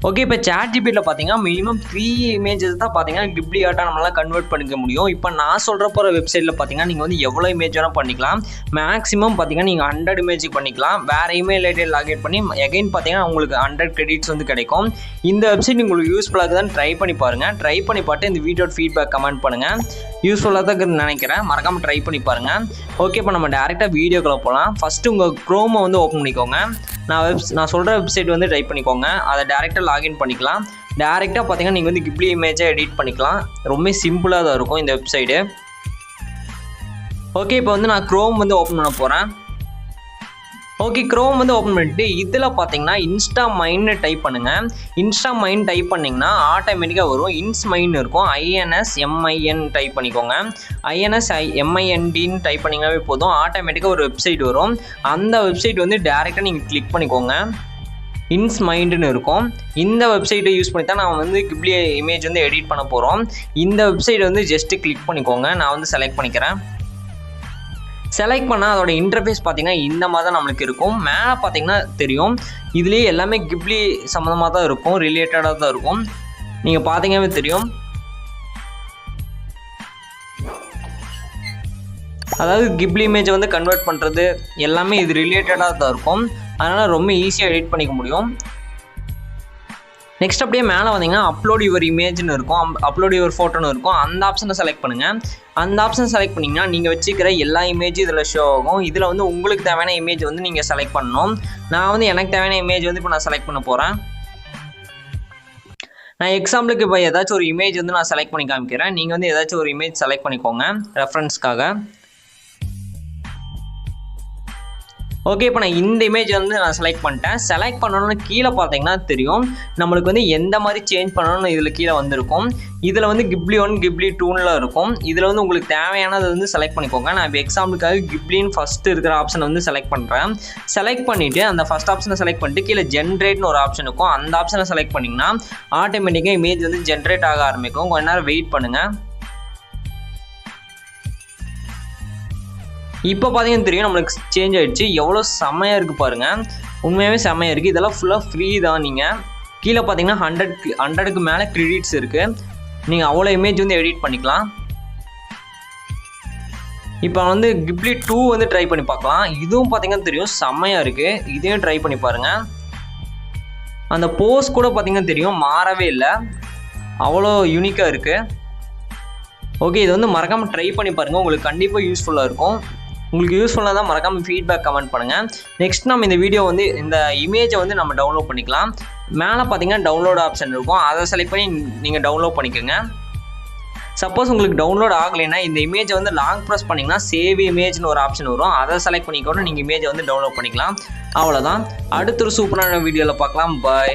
Okay, இப்போ ChatGPTல பார்த்தீங்கன்னா minimum 3 images தான் பார்த்தீங்கன்னா கிப்லி ஆர்ட்டாக நம்மளால் கன்வெர்ட் பண்ணிக்க முடியும். இப்போ நான் சொல்கிற போகிற வெப்சைட்டில் பார்த்தீங்கன்னா நீங்கள் வந்து எவ்வளோ இமேஜ் வேணால் பண்ணிக்கலாம். மேக்ஸிமம் பார்த்தீங்கன்னா நீங்கள் 100 இமேஜ் பண்ணிக்கலாம். வேறு இமெயில் ஐடியை லாகின் பண்ணி எகைன் பார்த்தீங்கன்னா உங்களுக்கு 100 கிரெடிட்ஸ் வந்து கிடைக்கும். இந்த வெப்சைட் உங்களுக்கு யூஸ்ஃபுல்லாக தான் ட்ரை பண்ணி பாருங்கள். ட்ரை பண்ணி பார்த்து இந்த வீடியோட ஃபீட்பேக் கமெண்ட் பண்ணுங்கள். யூஸ்ஃபுல்லாக தான் நினைக்கிறேன். மறக்காமல் ட்ரை பண்ணி பாருங்கள். ஓகே, இப்போ நம்ம டேரெக்டாக வீடியோக்குள்ளே போகலாம். ஃபஸ்ட்டு உங்கள் க்ரோமை வந்து ஓப்பன் பண்ணிக்கோங்க. நான் சொல்கிற வெப்சைட் வந்து டைப் பண்ணிக்கோங்க. அதை டேரெக்டாக லாகின் பண்ணிக்கலாம். டேரெக்டாக பார்த்தீங்கன்னா நீங்கள் வந்து கிப்லி இமேஜை எடிட் பண்ணிக்கலாம். ரொம்ப சிம்பிளாக தான் இருக்கும் இந்த வெப்சைட்டு. ஓகே, இப்போ வந்து நான் க்ரோம் வந்து ஓப்பன் பண்ண போகிறேன். ஓகே, க்ரோம் வந்து ஓப்பன் பண்ணிட்டு இதில் பார்த்தீங்கன்னா இன்ஸ்டா மைன்னு டைப் பண்ணுங்கள். இன்ஸ்டா மைன் டைப் பண்ணிங்கன்னா ஆட்டோமேட்டிக்காக வரும். இன்ஸ்மைன் இருக்கும். INSMIN டைப் பண்ணிக்கோங்க. INSMINDன்னு டைப் பண்ணிங்கனாவே போதும். ஆட்டோமேட்டிக்காக ஒரு வெப்சைட் வரும். அந்த வெப்சைட் வந்து டேரெக்டாக நீங்கள் கிளிக் பண்ணிக்கோங்க. இன்ஸ்மைண்டுன்னு இருக்கும். இந்த வெப்சைட்டை யூஸ் பண்ணி தான் நான் வந்து கிப்லி இமேஜ் வந்து எடிட் பண்ண போகிறோம். இந்த வெப்சைட் வந்து ஜஸ்ட்டு கிளிக் பண்ணிக்கோங்க. நான் வந்து செலக்ட் பண்ணிக்கிறேன். செலக்ட் பண்ணால் அதோட இன்டர்ஃபேஸ் பார்த்தீங்கன்னா இந்த மாதிரி தான் நம்மளுக்கு இருக்கும். மேலே பார்த்தீங்கன்னா தெரியும், இதுலேயே எல்லாமே கிப்லி சம்மந்தமாக தான் இருக்கும், ரிலேட்டடாக தான் இருக்கும். நீங்கள் பார்த்தீங்கன்னாவே தெரியும். அதாவது கிப்லி இமேஜை வந்து கன்வெர்ட் பண்ணுறது எல்லாமே இது ரிலேட்டடாக தான் இருக்கும். அதனால் ரொம்ப ஈஸியாக எடிட் பண்ணிக்க முடியும். நெக்ஸ்ட் அப்படியே மேலே வந்தீங்கன்னா அப்லோட் யுவர் இமேஜ்னு இருக்கும், அப்லோட் யுவர் ஃபோட்டோன்னு இருக்கும். அந்த ஆப்ஷனை செலக்ட் பண்ணுங்கள். அந்த ஆப்ஷனை செலக்ட் பண்ணிங்கன்னா நீங்கள் வச்சுக்கிற எல்லா இமேஜும் இதில் ஷோ ஆகும். இதில் வந்து உங்களுக்கு தேவையான இமேஜ் வந்து நீங்கள் செலக்ட் பண்ணணும். நான் வந்து எனக்கு தேவையான இமேஜ் வந்து இப்போ நான் செலக்ட் பண்ண போகிறேன். நான் எக்ஸாம்பிளுக்கு இப்போ ஏதாச்சும் ஒரு இமேஜ் வந்து நான் செலக்ட் பண்ணி காமிக்கிறேன். நீங்கள் வந்து ஏதாச்சும் ஒரு இமேஜ் செலக்ட் பண்ணிக்கோங்க ரெஃபரன்ஸ்க்காக. ஓகே, இப்போ நான் இந்த இமேஜ் வந்து நான் செலக்ட் பண்ணிட்டேன். செலக்ட் பண்ணணும்னு கீழே பார்த்தீங்கன்னா தெரியும், நம்மளுக்கு வந்து எந்த மாதிரி சேஞ்ச் பண்ணணும்னு இதில் கீழே வந்திருக்கும். இதில் வந்து கிப்லி 1 கிப்லி 2ன்னு இருக்கும். இதில் வந்து உங்களுக்கு தேவையானது வந்து செலக்ட் பண்ணிக்கோங்க. நான் இப்போ எக்ஸாம்பிளுக்காக கிப்லின்னு ஃபஸ்ட்டு இருக்கிற ஆப்ஷனை வந்து செலக்ட் பண்ணுறேன். செலக்ட் பண்ணிவிட்டு அந்த ஃபஸ்ட் ஆப்ஷனை செலக்ட் பண்ணிட்டு கீழே ஜென்ரேட்னு ஒரு ஆப்ஷன் இருக்கும். அந்த ஆப்ஷனை செலக்ட் பண்ணிங்கன்னா ஆட்டோமேட்டிக்காக இமேஜ் வந்து ஜென்ரேட் ஆக ஆரம்பிக்கும். கொஞ்ச நேரம் வெயிட் பண்ணுங்கள். இப்போ பார்த்தீங்கன்னா தெரியும், நம்மளுக்கு சேஞ்ச் ஆகிடுச்சு. எவ்வளோ செம்மையாக இருக்குது பாருங்கள். உண்மையாகவே செம்மையாக இருக்குது. இதெல்லாம் ஃபுல்லாக ஃப்ரீ தான். நீங்கள் கீழே பார்த்தீங்கன்னா 100க்கு மேலே கிரெடிட்ஸ் இருக்குது. நீங்கள் அவ்வளோ இமேஜ் வந்து எடிட் பண்ணிக்கலாம். இப்போ வந்து கிப்லி 2 வந்து ட்ரை பண்ணி பார்க்கலாம். இதுவும் பார்த்தீங்கன்னா தெரியும், செம்மையாக இருக்குது. இதையும் ட்ரை பண்ணி பாருங்கள். அந்த போஸ் கூட பார்த்தீங்கன்னா தெரியும், மாறவே இல்லை. அவ்வளோ யூனிக்காக இருக்குது. ஓகே, இது வந்து மறக்காமல் ட்ரை பண்ணி பாருங்கள். உங்களுக்கு கண்டிப்பாக யூஸ்ஃபுல்லாக இருக்கும். உங்களுக்கு யூஸ்ஃபுல்லாக தான் மறக்காமல் ஃபீட்பேக் கமெண்ட் பண்ணுங்கள். நெக்ஸ்ட் நம்ம இந்த வீடியோ வந்து இந்த இமேஜை வந்து நம்ம டவுன்லோட் பண்ணிக்கலாம். மேலே பார்த்தீங்கன்னா டவுன்லோட் ஆப்ஷன் இருக்கும். அதை செலக்ட் பண்ணி நீங்கள் டவுன்லோட் பண்ணிக்கோங்க. சப்போஸ் உங்களுக்கு டவுன்லோட் ஆகலைன்னா இந்த இமேஜை வந்து லாங் ப்ரெஸ் பண்ணிங்கன்னா சேவ் இமேஜ்னு ஒரு ஆப்ஷன் வரும். அதை செலக்ட் பண்ணிக்கோங்க. நீங்கள் இமேஜை வந்து டவுன்லோட் பண்ணிக்கலாம். அவ்வளோதான். அடுத்த ஒரு சூப்பரான வீடியோவில் பார்க்கலாம். பாய்.